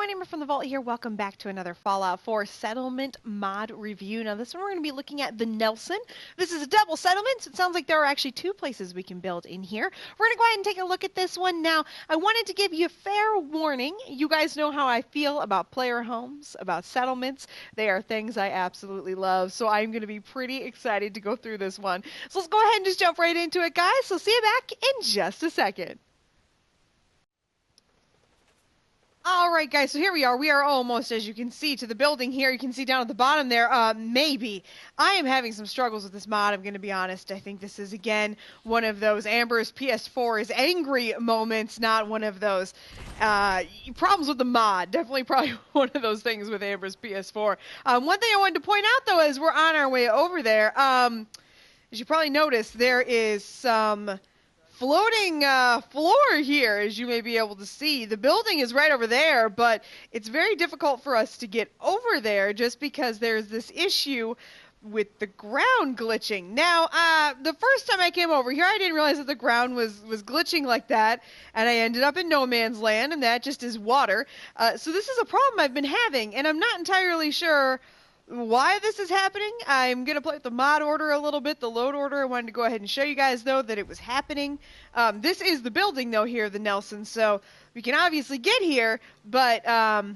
everyone, AmberFrmThVault here. Welcome back to another Fallout 4 settlement mod review. Now this one we're going to be looking at the Nelson. This is a double settlement, so it sounds like there are actually two places we can build in here. We're going to go ahead and take a look at this one. Now, I wanted to give you a fair warning. You guys know how I feel about player homes, about settlements. They are things I absolutely love, so I'm going to be pretty excited to go through this one. So let's go ahead and just jump right into it, guys. So see you back in just a second. Alright guys, so here we are. We are almost, as you can see, to the building here. You can see down at the bottom there, maybe. I am having some struggles with this mod, I'm going to be honest. I think this is, again, one of those Amber's PS4 is angry moments, not one of those problems with the mod. Definitely probably one of those things with Amber's PS4. One thing I wanted to point out, though, is we're on our way over there. As you probably noticed, there is some floating floor here, as you may be able to see. The building is right over there, but it's very difficult for us to get over there just because there's this issue with the ground glitching. Now, the first time I came over here, I didn't realize that the ground was glitching like that, and I ended up in no man's land, and that just is water. So this is a problem I've been having, and I'm not entirely sure why this is happening. I'm going to play with the mod order a little bit, the load order. I wanted to go ahead and show you guys, though, that it was happening. This is the building, though, here, the Nelson, so we can obviously get here, but I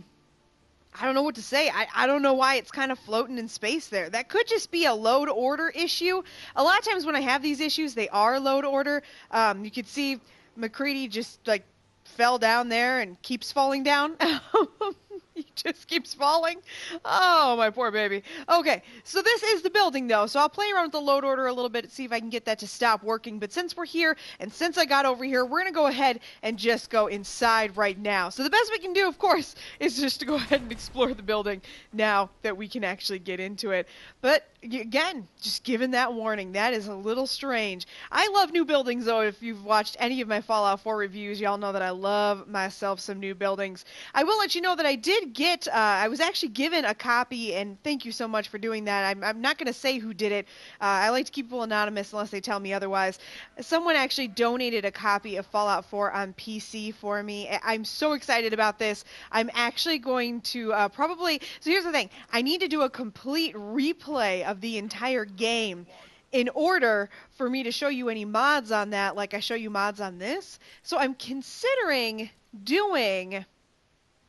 don't know what to say. I don't know why it's kind of floating in space there. That could just be a load order issue. A lot of times when I have these issues, they are load order. You can see McCready just, like, fell down there and keeps falling down. He just keeps falling. Oh, my poor baby. Okay, so this is the building, though. So I'll play around with the load order a little bit and see if I can get that to stop working. But since we're here, and since I got over here, we're going to go ahead and just go inside right now. So the best we can do, of course, is just to go ahead and explore the building now that we can actually get into it. But again, just given that warning, that is a little strange. I love new buildings, though. If you've watched any of my Fallout 4 reviews, y'all know that I love myself some new buildings. I will let you know that I did get, I was actually given a copy, and thank you so much for doing that. I'm not going to say who did it. I like to keep people anonymous unless they tell me otherwise. Someone actually donated a copy of Fallout 4 on PC for me. I'm so excited about this. I'm actually going to probably, so here's the thing. I need to do a complete replay of the entire game in order for me to show you any mods on that, like I show you mods on this. So I'm considering doing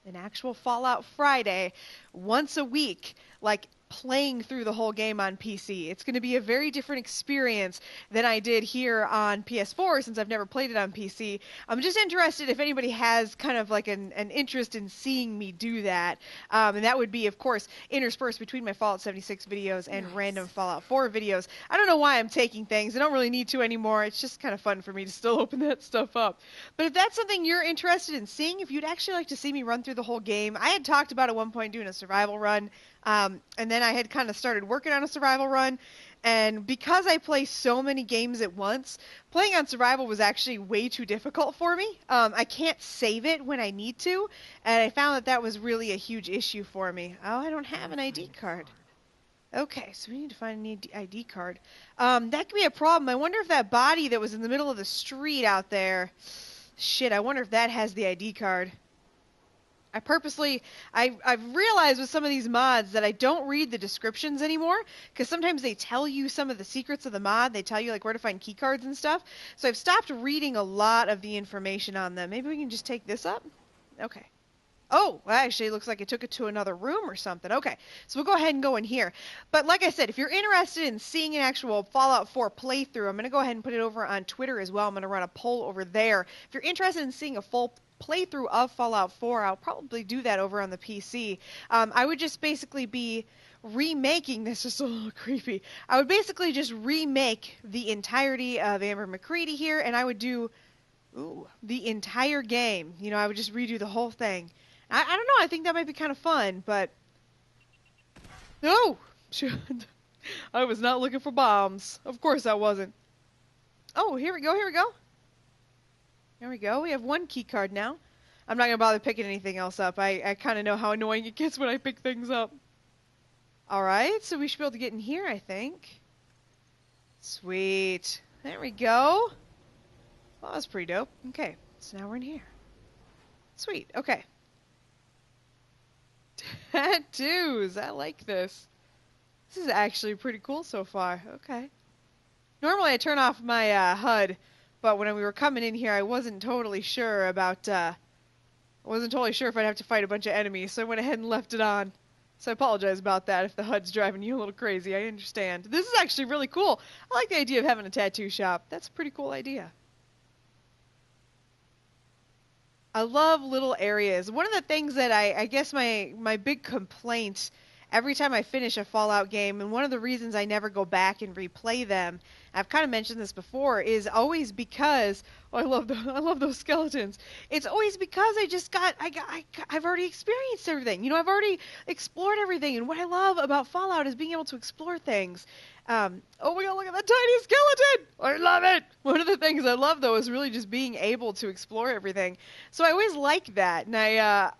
an actual Fallout Friday once a week, like playing through the whole game on PC. It's going to be a very different experience than I did here on PS4 since I've never played it on PC. I'm just interested if anybody has kind of like an interest in seeing me do that. And that would be, of course, interspersed between my Fallout 76 videos and random Fallout 4 videos. I don't know why I'm taking things. I don't really need to anymore. It's just kind of fun for me to still open that stuff up. But if that's something you're interested in seeing, if you'd actually like to see me run through the whole game, I had talked about at one point doing a survival run. And then I had kind of started working on a survival run, and because I play so many games at once, playing on survival was actually way too difficult for me. I can't save it when I need to, and I found that that was really a huge issue for me. Oh, I don't have an ID card. Okay, so we need to find an ID card. That could be a problem. I wonder if that body that was in the middle of the street out there, shit, I wonder if that has the ID card. I've realized with some of these mods that I don't read the descriptions anymore, because sometimes they tell you some of the secrets of the mod. They tell you like where to find keycards and stuff. So I've stopped reading a lot of the information on them. Maybe we can just take this up? Okay. Oh, well, actually, it looks like it took it to another room or something. Okay, so we'll go ahead and go in here. But like I said, if you're interested in seeing an actual Fallout 4 playthrough, I'm going to go ahead and put it over on Twitter as well. I'm going to run a poll over there. If you're interested in seeing a full playthrough of Fallout 4, I'll probably do that over on the PC. I would just basically be remaking, this is a little creepy, I would basically just remake the entirety of Amber McCready here, and I would do the entire game. You know, I would just redo the whole thing. I don't know, I think that might be kind of fun, but no! I was not looking for bombs. Of course I wasn't. Oh, here we go, here we go. There we go. We have one key card now. I'm not going to bother picking anything else up. I kind of know how annoying it gets when I pick things up. Alright, so we should be able to get in here, I think. Sweet. There we go. Well, that's pretty dope. Okay, so now we're in here. Sweet, okay. tattoos. I like this. This is actually pretty cool so far. Okay. Normally I turn off my HUD, but when we were coming in here, I wasn't totally sure about. I wasn't totally sure if I'd have to fight a bunch of enemies, so I went ahead and left it on. So I apologize about that if the HUD's driving you a little crazy. I understand. This is actually really cool. I like the idea of having a tattoo shop. That's a pretty cool idea. I love little areas. One of the things that I guess my big complaint every time I finish a Fallout game, and one of the reasons I never go back and replay them, I've kind of mentioned this before, is always because I love those skeletons. It's always because I've already experienced everything. You know, I've already explored everything, and what I love about Fallout is being able to explore things. Oh my god, look at that tiny skeleton! I love it! One of the things I love, though, is really just being able to explore everything. So I always like that, and I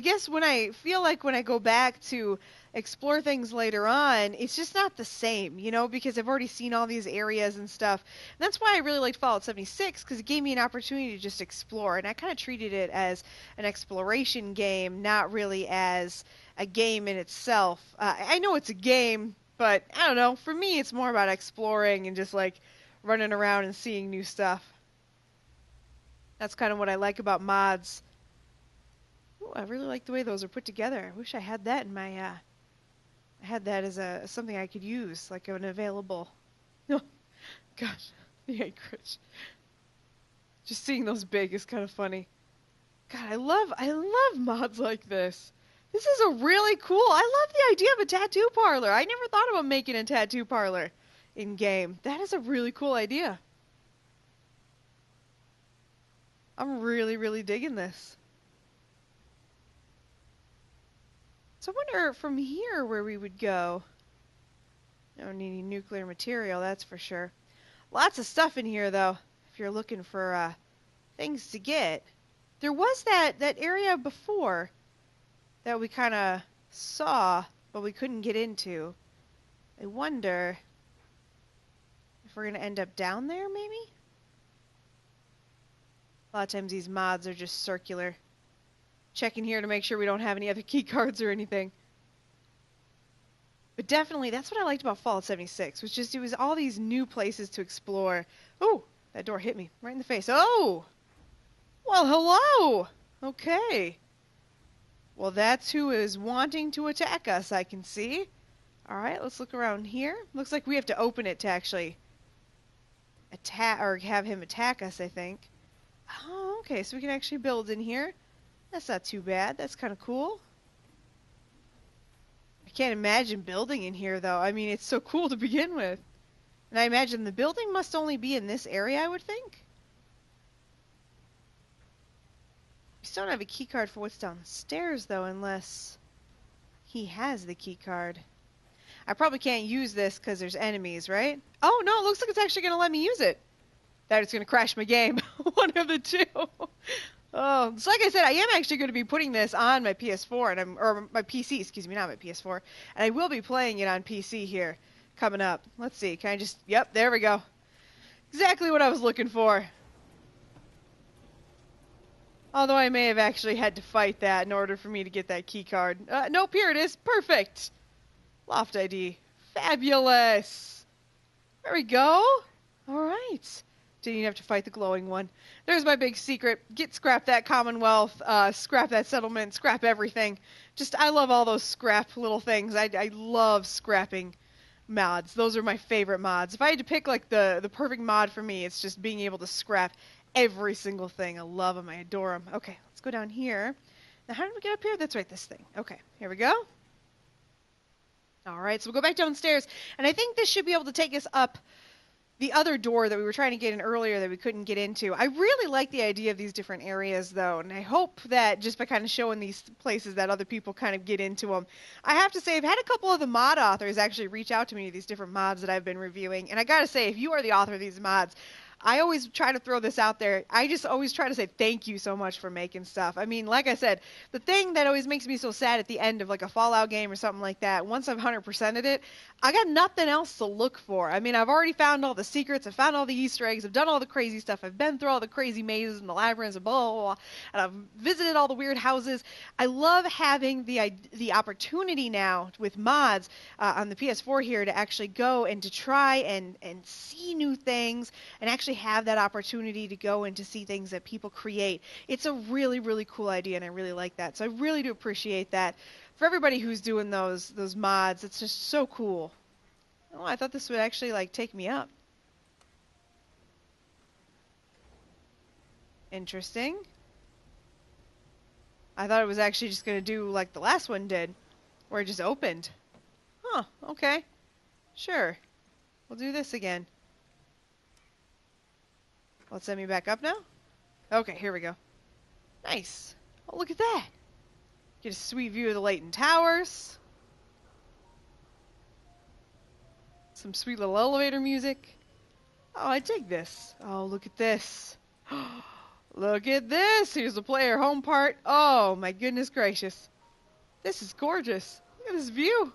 guess when I feel like when I go back to explore things later on, it's just not the same, you know, because I've already seen all these areas and stuff. And that's why I really liked Fallout 76, because it gave me an opportunity to just explore, and I kind of treated it as an exploration game, not really as a game in itself. I know it's a game, but I don't know, for me it's more about exploring and just like running around and seeing new stuff. That's kind of what I like about mods. Ooh, I really like the way those are put together. I wish I had that in my I had that as something I could use, like an available. Oh, gosh, the acreage. Just seeing those big is kind of funny. God, I love mods like this. This is a really cool. I love the idea of a tattoo parlor. I never thought about making a tattoo parlor in game. That is a really cool idea. I'm really, really digging this. So I wonder from here where we would go. Don't need any nuclear material, that's for sure. Lots of stuff in here, though, if you're looking for things to get. There was that area before that we kind of saw, but we couldn't get into. I wonder if we're going to end up down there, maybe? A lot of times these mods are just circular. Checking here to make sure we don't have any other key cards or anything. But definitely, that's what I liked about Fallout 76, was just it was all these new places to explore. Oh, that door hit me right in the face. Oh! Well, hello! Okay. Well, that's who is wanting to attack us, I can see. Alright, let's look around here. Looks like we have to open it to actually attack, or have him attack us, I think. Oh, okay, so we can actually build in here. That's not too bad. That's kind of cool. I can't imagine building in here, though. I mean, it's so cool to begin with. And I imagine the building must only be in this area, I would think. We still don't have a key card for what's downstairs, though, unless he has the key card. I probably can't use this because there's enemies, right? Oh, no, it looks like it's actually going to let me use it. That it's going to crash my game. One of the two. Oh, so like I said, I am actually going to be putting this on my PS4, and or my PC, excuse me, not my PS4, and I will be playing it on PC here, coming up. Let's see, can I just, yep, there we go. Exactly what I was looking for. Although I may have actually had to fight that in order for me to get that key card. Nope, here it is, perfect. Loft ID, fabulous. There we go. All right. Didn't even have to fight the glowing one. There's my big secret. Scrap that Commonwealth, scrap that settlement, scrap everything. Just, I love all those scrap little things. I love scrapping mods. Those are my favorite mods. If I had to pick, like, the perfect mod for me, it's just being able to scrap every single thing. I love them. I adore them. Okay, let's go down here. Now, how did we get up here? That's right, this thing. Okay, here we go. All right, so we'll go back downstairs. And I think this should be able to take us up the other door that we were trying to get in earlier that we couldn't get into. I really like the idea of these different areas, though, and I hope that just by kind of showing these places that other people kind of get into them. I have to say, I've had a couple of the mod authors actually reach out to me, these different mods that I've been reviewing, and I gotta say, if you are the author of these mods, I always try to throw this out there. I just always try to say thank you so much for making stuff. I mean, like I said, the thing that always makes me so sad at the end of like a Fallout game or something like that, once I've 100%ed it, I got nothing else to look for. I mean, I've already found all the secrets, I've found all the Easter eggs, I've done all the crazy stuff, I've been through all the crazy mazes and the labyrinths and blah, blah, blah, and I've visited all the weird houses. I love having the opportunity now with mods on the PS4 here to actually go and to try and see new things and actually have that opportunity to go and to see things that people create. It's a really, really cool idea, and I really like that. So I really do appreciate that. For everybody who's doing those mods, it's just so cool. Oh, I thought this would actually like take me up. Interesting. I thought it was actually just going to do like the last one did, where it just opened. Huh, okay. Sure. We'll do this again. Will it send me back up now? Okay, here we go. Nice. Oh, look at that. Get a sweet view of the Leighton Towers. Some sweet little elevator music. Oh, I dig this. Oh, look at this. Look at this. Here's the player home part. Oh, my goodness gracious. This is gorgeous. Look at this view.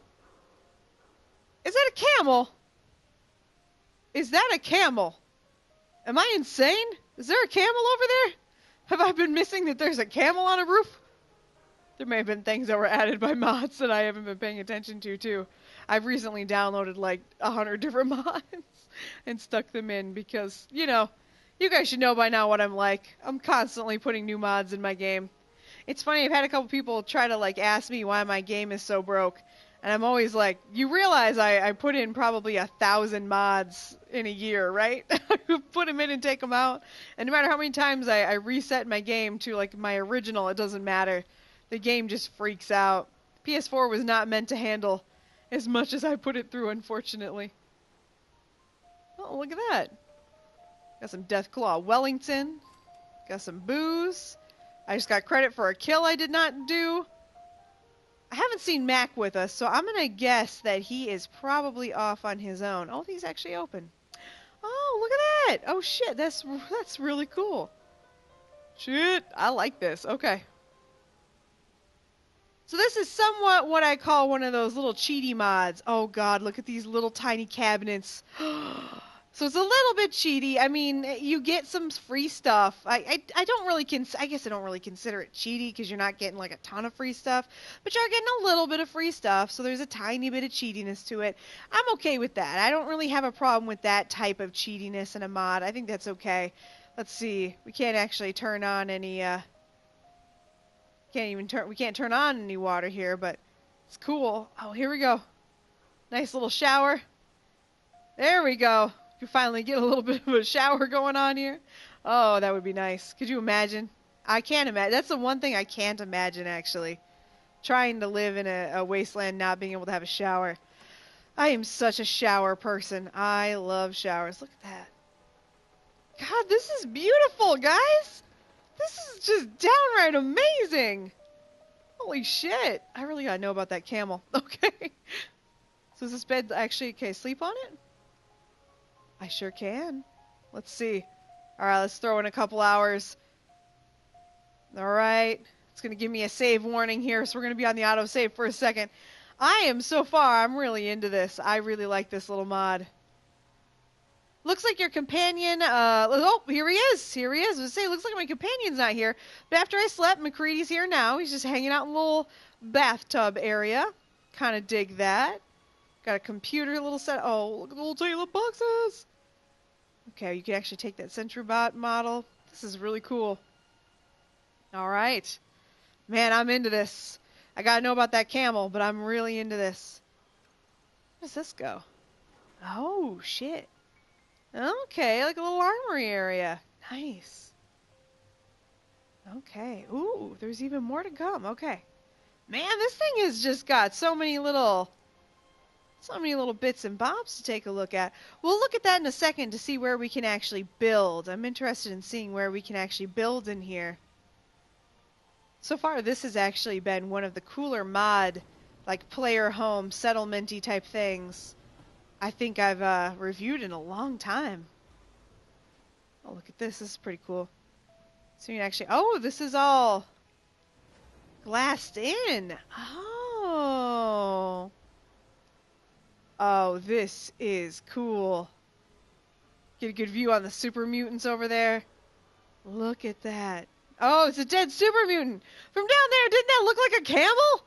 Is that a camel? Is that a camel? Am I insane? Is there a camel over there? Have I been missing that there's a camel on a roof? There may have been things that were added by mods that I haven't been paying attention to, too. I've recently downloaded like 100 different mods and stuck them in because, you know, you guys should know by now what I'm like. I'm constantly putting new mods in my game. It's funny, I've had a couple people try to like ask me why my game is so broke. And I'm always like, you realize I put in probably 1,000 mods in a year, right? I put them in and take them out. And no matter how many times I reset my game to like my original, it doesn't matter. The game just freaks out. PS4 was not meant to handle as much as I put it through, unfortunately. Oh, look at that. Got some Deathclaw Wellington. Got some booze. I just got credit for a kill I did not do. I haven't seen Mac with us, so I'm going to guess that he is probably off on his own. Oh, he's actually open. Oh, look at that. Oh, shit. That's really cool. Shit. I like this. Okay. So this is somewhat what I call one of those little cheaty mods. Oh, God. Look at these little tiny cabinets. So it's a little bit cheaty. I mean, you get some free stuff. I don't really I guess I don't really consider it cheaty because you're not getting like a ton of free stuff, but you're getting a little bit of free stuff. So there's a tiny bit of cheatiness to it. I'm okay with that. I don't really have a problem with that type of cheatiness in a mod. I think that's okay. Let's see. We can't actually turn on any we can't turn on any water here, but it's cool. Oh, here we go. Nice little shower. There we go. You finally get a little bit of a shower going on here. Oh, that would be nice. Could you imagine? I can't imagine. That's the one thing I can't imagine, actually. Trying to live in a wasteland, not being able to have a shower. I am such a shower person. I love showers. Look at that. God, this is beautiful, guys. This is just downright amazing. Holy shit. I really gotta know about that camel. Okay. So is this bed actually, okay, sleep on it? I sure can. Let's see. Alright, let's throw in a couple hours. Alright. It's going to give me a save warning here, so we're going to be on the autosave for a second. I'm really into this. I really like this little mod. Looks like your companion, oh, here he is. Here he is. I was say, looks like my companion's not here. But after I slept, McCready's here now. He's just hanging out in a little bathtub area. Kind of dig that. Got a computer, little set. Oh, look at the little tiny little boxes. Okay, you can actually take that SentryBot model. This is really cool. All right. Man, I'm into this. I got to know about that camel, but I'm really into this. Where does this go? Oh, shit. Okay, like a little armory area. Nice. Okay. Ooh, there's even more to come. Okay. Man, this thing has just got so many little bits and bobs to take a look at. We'll look at that in a second to see where we can actually build. I'm interested in seeing where we can actually build in here. So far, this has actually been one of the cooler mod, like player home, settlement-y type things I think I've reviewed in a long time. Oh, look at this. This is pretty cool. So you can actually... Oh, this is all glassed in. Oh. Oh, this is cool. Get a good view on the super mutants over there. Look at that. Oh, it's a dead super mutant. From down there, didn't that look like a camel?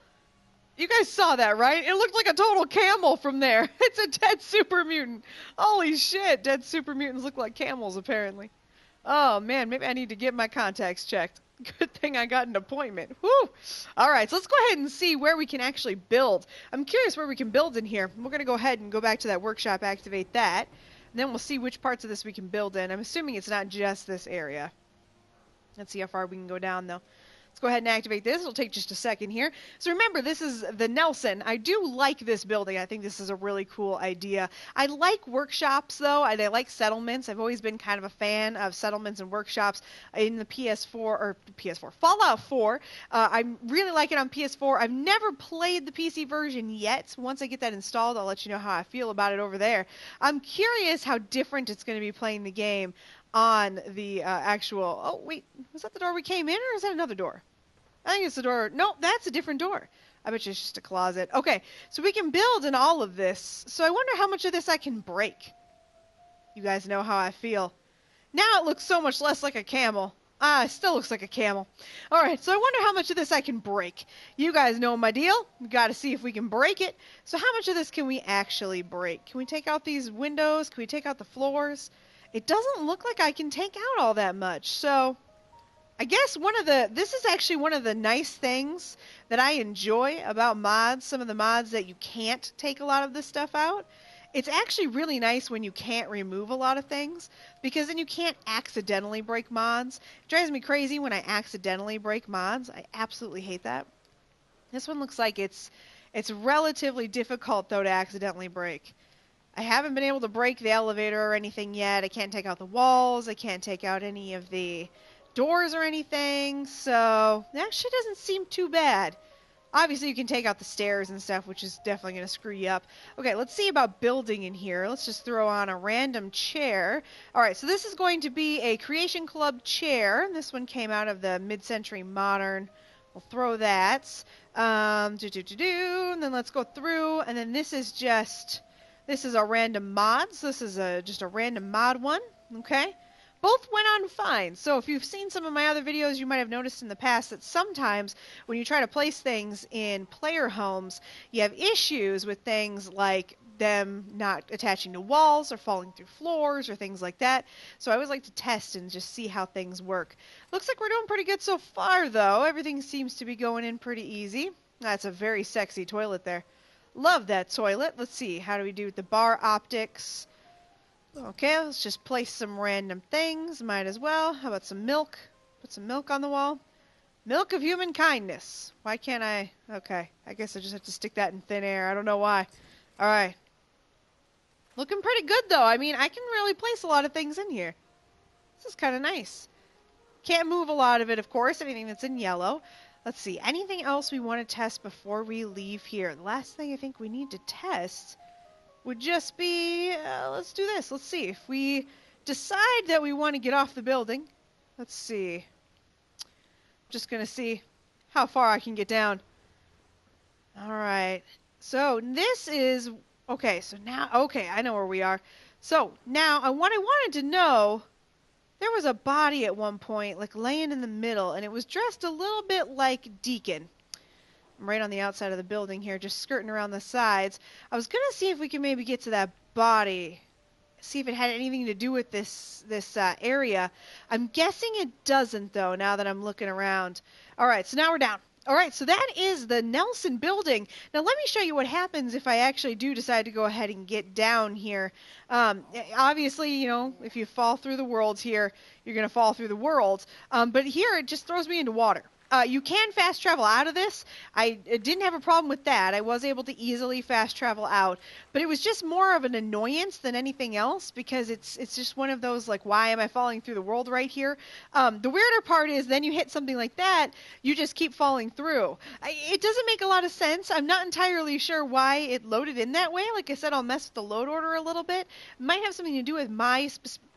You guys saw that, right? It looked like a total camel from there. It's a dead super mutant. Holy shit, dead super mutants look like camels, apparently. Oh, man, maybe I need to get my contacts checked. Good thing I got an appointment. Whew! Alright, so let's go ahead and see where we can actually build. I'm curious where we can build in here. We're going to go ahead and go back to that workshop, activate that. And then we'll see which parts of this we can build in. I'm assuming it's not just this area. Let's see how far we can go down, though. Let's go ahead and activate this. It'll take just a second here. So remember, this is the Nelson. I do like this building. I think this is a really cool idea. I like workshops, though. I like settlements. I've always been kind of a fan of settlements and workshops in the Fallout 4. I really like it on PS4. I've never played the PC version yet. Once I get that installed, I'll let you know how I feel about it over there. I'm curious how different it's going to be playing the game on the actual... Oh, wait. Was that the door we came in, or is that another door? I think it's the door... No, that's a different door. I bet you it's just a closet. Okay, so we can build in all of this. So I wonder how much of this I can break. You guys know how I feel. Now it looks so much less like a camel. It still looks like a camel. Alright, so I wonder how much of this I can break. You guys know my deal. We gotta see if we can break it. So how much of this can we actually break? Can we take out these windows? Can we take out the floors? It doesn't look like I can take out all that much, so I guess this is actually one of the nice things that I enjoy about mods, some of the mods that you can't take a lot of this stuff out. It's actually really nice when you can't remove a lot of things, because then you can't accidentally break mods. It drives me crazy when I accidentally break mods. I absolutely hate that. This one looks like it's relatively difficult, though, to accidentally break. I haven't been able to break the elevator or anything yet. I can't take out the walls. I can't take out any of the doors or anything. So that actually doesn't seem too bad. Obviously, you can take out the stairs and stuff, which is definitely going to screw you up. Okay, let's see about building in here. Let's just throw on a random chair. All right, so this is going to be a Creation Club chair. This one came out of the mid-century modern. We'll throw that. And then let's go through. And then this is just... This is a random mod, so this is just a random mod one, okay? Both went on fine. So if you've seen some of my other videos, you might have noticed in the past that sometimes when you try to place things in player homes, you have issues with things like them not attaching to walls or falling through floors or things like that. So I always like to test and just see how things work. Looks like we're doing pretty good so far, though. Everything seems to be going in pretty easy. That's a very sexy toilet there. Love that toilet. Let's see. How do we do with the bar optics? Okay, let's just place some random things. Might as well. How about some milk? Put some milk on the wall. Milk of human kindness. Why can't I? Okay, I guess I just have to stick that in thin air. I don't know why. Alright. Looking pretty good, though. I mean, I can really place a lot of things in here. This is kind of nice. Can't move a lot of it, of course. Anything that's in yellow. Let's see, anything else we want to test before we leave here? The last thing I think we need to test would just be, let's do this. Let's see, if we decide that we want to get off the building, let's see. I'm just going to see how far I can get down. Alright, so this is, okay, so now, okay, I know where we are. So now, what I wanted to know... There was a body at one point, like laying in the middle, and it was dressed a little bit like Deacon. I'm right on the outside of the building here, just skirting around the sides. I was going to see if we could maybe get to that body, see if it had anything to do with this area. I'm guessing it doesn't, though, now that I'm looking around. All right, so now we're down. All right, so that is the Nelson building. Now let me show you what happens if I actually do decide to go ahead and get down here. Obviously, you know, if you fall through the worlds here, you're going to fall through the worlds. But here, it just throws me into water. You can fast travel out of this. I didn't have a problem with that. I was able to easily fast travel out. But it was just more of an annoyance than anything else, because it's just one of those, like, why am I falling through the world right here? The weirder part is then you hit something like that, you just keep falling through. It doesn't make a lot of sense. I'm not entirely sure why it loaded in that way. Like I said, I'll mess with the load order a little bit. It might have something to do with my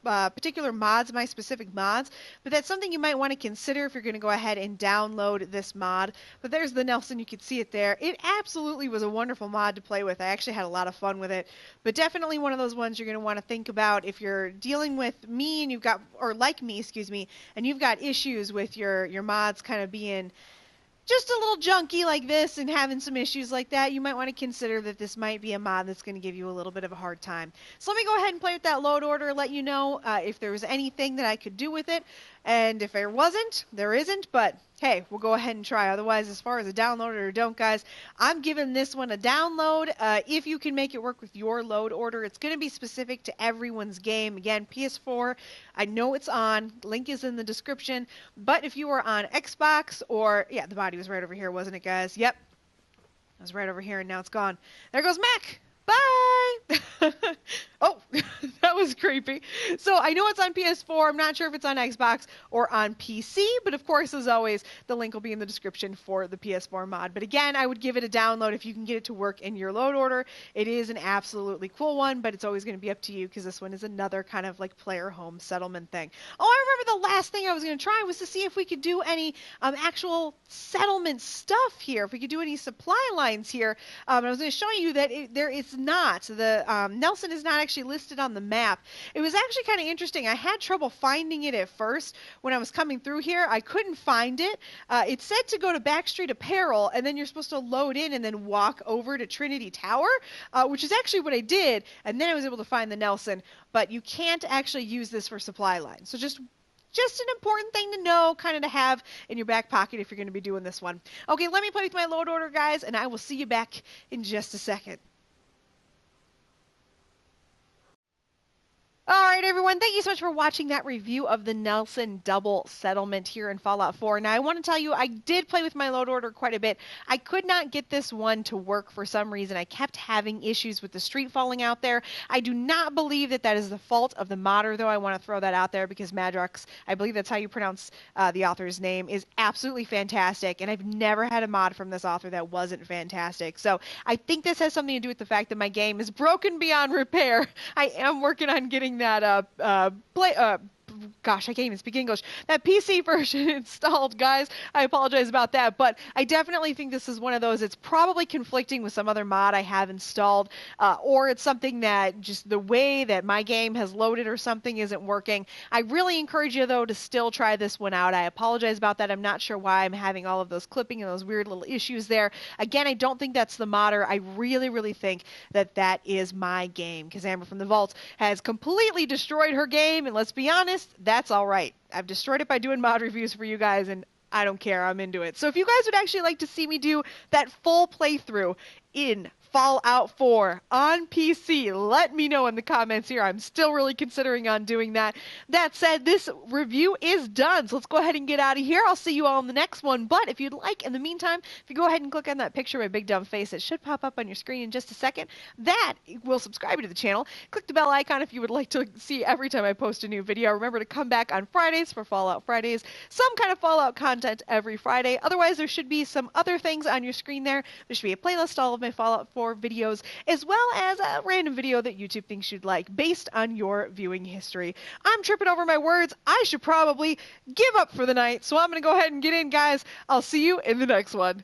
particular mods, my specific mods, but that's something you might want to consider if you're going to go ahead and download this mod. But there's the Nelson, you can see it there. It absolutely was a wonderful mod to play with. I actually had a lot of fun with it, but definitely one of those ones you're going to want to think about if you're dealing with me and you've got, or like me, excuse me, and you've got issues with your mods kind of being just a little junky like this and having some issues like that, you might want to consider that this might be a mod that's going to give you a little bit of a hard time. So let me go ahead and play with that load order, let you know if there was anything that I could do with it. And if there wasn't, there isn't, but hey, we'll go ahead and try. Otherwise, as far as a download or don't, guys, I'm giving this one a download. If you can make it work with your load order, it's going to be specific to everyone's game. Again, PS4, I know it's on. Link is in the description. But if you are on Xbox or, yeah, the body was right over here, wasn't it, guys? Yep. It was right over here, and now it's gone. There goes Mac. Bye! Oh, that was creepy. So I know it's on PS4. I'm not sure if it's on Xbox or on PC, but of course, as always, the link will be in the description for the PS4 mod. But again, I would give it a download if you can get it to work in your load order. It is an absolutely cool one, but it's always going to be up to you because this one is another kind of like player home settlement thing. Oh, I remember the last thing I was going to try was to see if we could do any actual settlement stuff here, if we could do any supply lines here. I was going to show you that there is not. The Nelson is not actually listed on the map. It was actually kind of interesting. I had trouble finding it at first when I was coming through here. I couldn't find it. It said to go to Backstreet Apparel, and then you're supposed to load in and then walk over to Trinity Tower, which is actually what I did, and then I was able to find the Nelson. But you can't actually use this for supply lines. So just an important thing to know, kind of to have in your back pocket if you're going to be doing this one. Okay, let me play with my load order, guys, and I will see you back in just a second. All right, everyone, thank you so much for watching that review of the Nelson double settlement here in Fallout 4. Now, I want to tell you, I did play with my load order quite a bit. I could not get this one to work for some reason. I kept having issues with the street falling out there. I do not believe that that is the fault of the modder, though. I want to throw that out there because Madrox, I believe that's how you pronounce the author's name, is absolutely fantastic, and I've never had a mod from this author that wasn't fantastic. So I think this has something to do with the fact that my game is broken beyond repair. I am working on getting that gosh, I can't even speak English. That PC version installed, guys. I apologize about that, but I definitely think this is one of those. It's probably conflicting with some other mod I have installed, or it's something that just the way that my game has loaded or something isn't working. I really encourage you, though, to still try this one out. I apologize about that. I'm not sure why I'm having all of those clipping and those weird little issues there. Again, I don't think that's the modder. I really, really think that that is my game, because AmberFrmThVault has completely destroyed her game, and let's be honest, that's all right. I've destroyed it by doing mod reviews for you guys, and I don't care. I'm into it. So if you guys would actually like to see me do that full playthrough in Fallout 4 on PC, let me know in the comments here. I'm still really considering on doing that. That said, this review is done, so let's go ahead and get out of here. I'll see you all in the next one, but if you'd like, in the meantime, if you go ahead and click on that picture of my big dumb face, it should pop up on your screen in just a second. That will subscribe you to the channel. Click the bell icon if you would like to see every time I post a new video. Remember to come back on Fridays for Fallout Fridays. Some kind of Fallout content every Friday. Otherwise, there should be some other things on your screen there. There should be a playlist, all of my Fallout 4 videos, as well as a random video that YouTube thinks you'd like based on your viewing history. I'm tripping over my words. I should probably give up for the night, so I'm going to go ahead and get in, guys. I'll see you in the next one.